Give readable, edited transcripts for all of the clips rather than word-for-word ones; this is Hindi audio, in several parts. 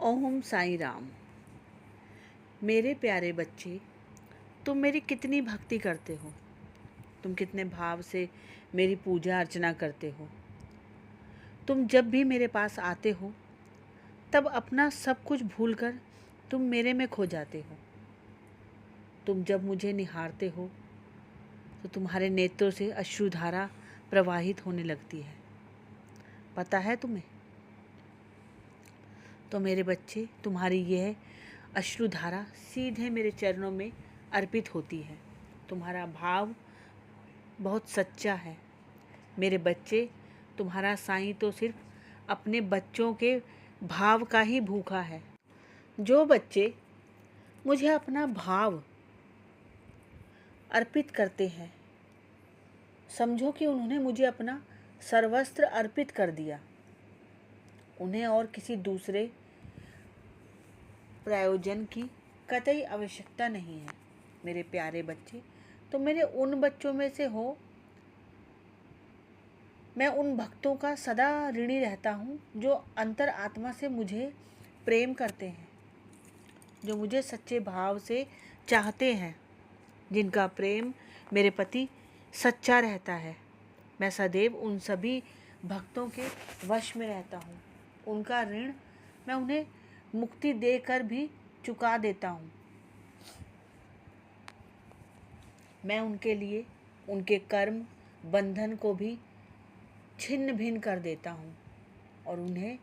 ओम साईं राम। मेरे प्यारे बच्चे, तुम मेरी कितनी भक्ति करते हो। तुम कितने भाव से मेरी पूजा अर्चना करते हो। तुम जब भी मेरे पास आते हो तब अपना सब कुछ भूलकर तुम मेरे में खो जाते हो। तुम जब मुझे निहारते हो तो तुम्हारे नेत्रों से अश्रुधारा प्रवाहित होने लगती है। पता है तुम्हें? तो मेरे बच्चे, तुम्हारी यह अश्रुधारा सीधे मेरे चरणों में अर्पित होती है। तुम्हारा भाव बहुत सच्चा है। मेरे बच्चे, तुम्हारा साईं तो सिर्फ अपने बच्चों के भाव का ही भूखा है। जो बच्चे मुझे अपना भाव अर्पित करते हैं, समझो कि उन्होंने मुझे अपना सर्वस्त्र अर्पित कर दिया। उन्हें और किसी दूसरे प्रयोजन की कतई आवश्यकता नहीं है। मेरे प्यारे बच्चे, तुम मेरे उन बच्चों में से हो। मैं उन भक्तों का सदा ऋणी रहता हूँ जो अंतर आत्मा से मुझे प्रेम करते हैं, जो मुझे सच्चे भाव से चाहते हैं, जिनका प्रेम मेरे प्रति सच्चा रहता है। मैं सदैव उन सभी भक्तों के वश में रहता हूँ। उनका ऋण मैं उन्हें मुक्ति देकर भी चुका देता हूँ। मैं उनके लिए उनके कर्म बंधन को भी छिन्न भिन्न कर देता हूँ और उन्हें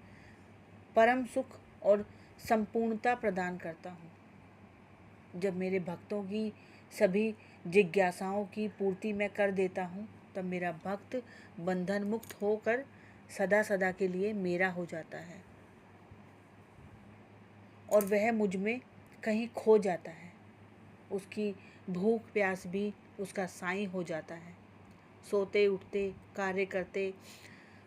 परम सुख और संपूर्णता प्रदान करता हूँ। जब मेरे भक्तों की सभी जिज्ञासाओं की पूर्ति मैं कर देता हूँ, तब मेरा भक्त बंधन मुक्त होकर सदा सदा के लिए मेरा हो जाता है और वह मुझ में कहीं खो जाता है। उसकी भूख प्यास भी उसका साईं हो जाता है। सोते उठते कार्य करते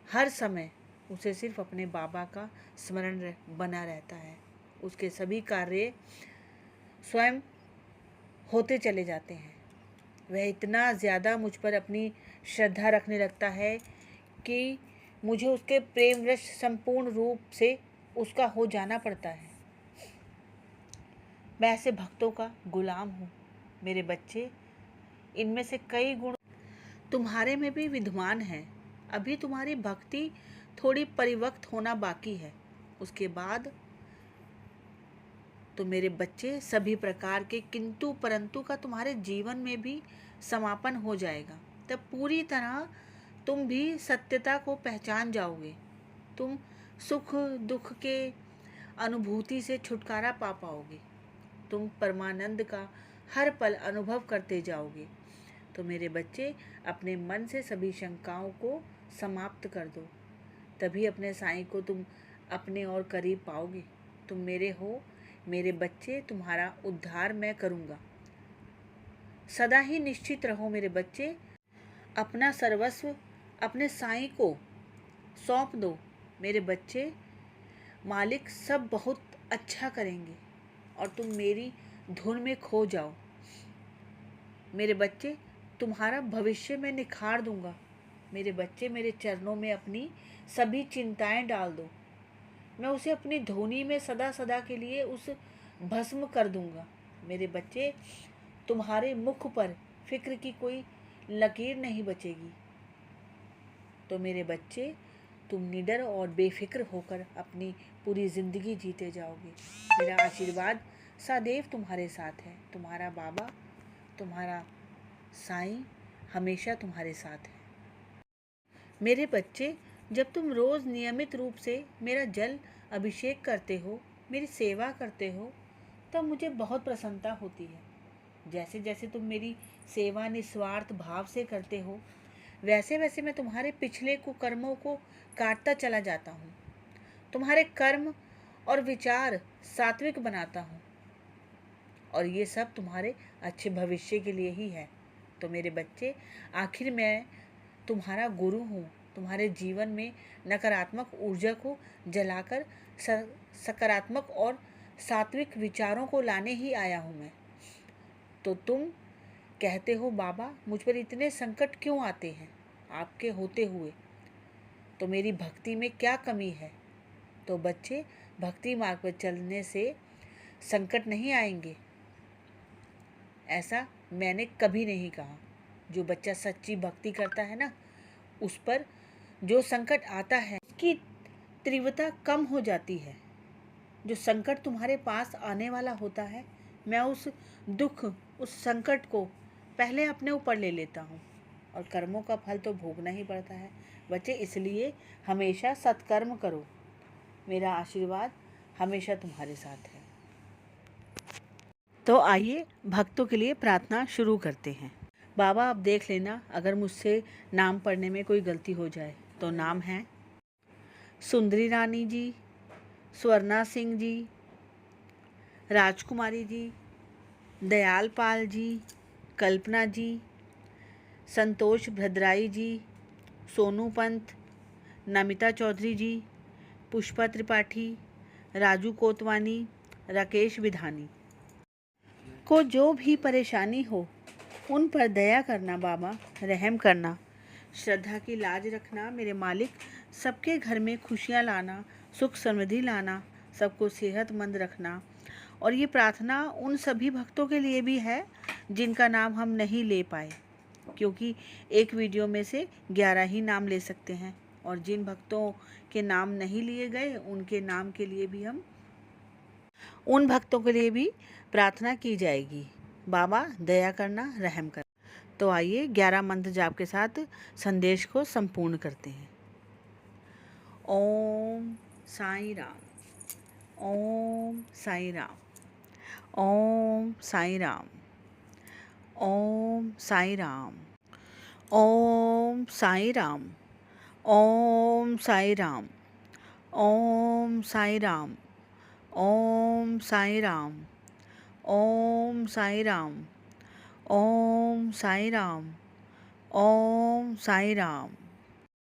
हर समय उसे सिर्फ अपने बाबा का स्मरण बना रहता है। उसके सभी कार्य स्वयं होते चले जाते हैं। वह इतना ज़्यादा मुझ पर अपनी श्रद्धा रखने लगता है कि मुझे उसके प्रेम रस संपूर्ण रूप से उसका हो जाना पड़ता है। मैं ऐसे भक्तों का गुलाम हूँ। मेरे बच्चे, इनमें से कई गुण तुम्हारे में भी विद्यमान हैं। अभी तुम्हारी भक्ति थोड़ी परिवक्त होना बाकी है। उसके बाद तो मेरे बच्चे, सभी प्रकार के किंतु परंतु का तुम्हारे जीवन में भी समापन हो जाएगा। तब पूरी तरह तुम भी सत्यता को पहचान जाओगे। तुम सुख दुख के अनुभूति से छुटकारा पा पाओगे। तुम परमानंद का हर पल अनुभव करते जाओगे। तो मेरे बच्चे, अपने मन से सभी शंकाओं को समाप्त कर दो। तभी अपने साईं को तुम अपने और करीब पाओगे। तुम मेरे हो। मेरे बच्चे, तुम्हारा उद्धार मैं करूँगा। सदा ही निश्चित रहो मेरे बच्चे। अपना सर्वस्व अपने साईं को सौंप दो। मेरे बच्चे, मालिक सब बहुत अच्छा करेंगे और तुम मेरी धुन में खो जाओ। मेरे बच्चे, तुम्हारा भविष्य मैं निखार दूंगा। मेरे बच्चे, मेरे चरणों में अपनी सभी चिंताएं डाल दो। मैं उसे अपनी धोनी में सदा सदा के लिए उस भस्म कर दूंगा। मेरे बच्चे, तुम्हारे मुख पर फिक्र की कोई लकीर नहीं बचेगी। तो मेरे बच्चे, तुम निडर और बेफिक्र होकर अपनी पूरी ज़िंदगी जीते जाओगे। मेरा आशीर्वाद सदैव तुम्हारे साथ है। तुम्हारा बाबा, तुम्हारा साईं हमेशा तुम्हारे साथ है। मेरे बच्चे, जब तुम रोज़ नियमित रूप से मेरा जल अभिषेक करते हो, मेरी सेवा करते हो, तब मुझे बहुत प्रसन्नता होती है। जैसे जैसे तुम मेरी सेवा निस्वार्थ भाव से करते हो, वैसे वैसे मैं तुम्हारे पिछले कुकर्मों को काटता चला जाता हूँ। तुम्हारे कर्म और विचार सात्विक बनाता हूँ और ये सब तुम्हारे अच्छे भविष्य के लिए ही है। तो मेरे बच्चे, आखिर मैं तुम्हारा गुरु हूँ। तुम्हारे जीवन में नकारात्मक ऊर्जा को जलाकर सकारात्मक और सात्विक विचारों को लाने ही आया हूँ मैं। तो तुम कहते हो, बाबा मुझ पर इतने संकट क्यों आते हैं आपके होते हुए? तो मेरी भक्ति में क्या कमी है? तो बच्चे, भक्ति मार्ग पर चलने से संकट नहीं आएंगे, ऐसा मैंने कभी नहीं कहा। जो बच्चा सच्ची भक्ति करता है ना, उस पर जो संकट आता है उसकी तीव्रता कम हो जाती है। जो संकट तुम्हारे पास आने वाला होता है, मैं उस दुख, उस संकट को पहले अपने ऊपर ले लेता हूँ, और कर्मों का फल तो भोगना ही पड़ता है। बच्चे, इसलिए हमेशा सत्कर्म करो। मेरा आशीर्वाद हमेशा तुम्हारे साथ है। तो आइए भक्तों के लिए प्रार्थना शुरू करते हैं। बाबा, आप देख लेना, अगर मुझसे नाम पढ़ने में कोई गलती हो जाए तो। नाम है सुंदरी रानी जी, स्वर्णा सिंह जी, राजकुमारी जी, दयाल पाल जी, कल्पना जी, संतोष भद्राई जी, सोनू पंत, नमिता चौधरी जी, पुष्पा त्रिपाठी, राजू कोतवानी, राकेश विधानी। को जो भी परेशानी हो उन पर दया करना बाबा, रहम करना, श्रद्धा की लाज रखना मेरे मालिक, सबके घर में खुशियाँ लाना, सुख समृद्धि लाना, सबको सेहतमंद रखना। और ये प्रार्थना उन सभी भक्तों के लिए भी है जिनका नाम हम नहीं ले पाए, क्योंकि एक वीडियो में से 11 ही नाम ले सकते हैं, और जिन भक्तों के नाम नहीं लिए गए उनके नाम के लिए भी उन भक्तों के लिए भी प्रार्थना की जाएगी। बाबा, दया करना, रहम करना। तो आइए 11 मंत्र जाप के साथ संदेश को संपूर्ण करते हैं। ओम साईं राम, ओम साईं राम, ओम साईं राम, ओम साईं राम, ओम साईं राम, ओम साईं राम, ओम साईं राम, ओम साईं राम, ओम साईं राम, ओम साईं राम, ओम साईं राम।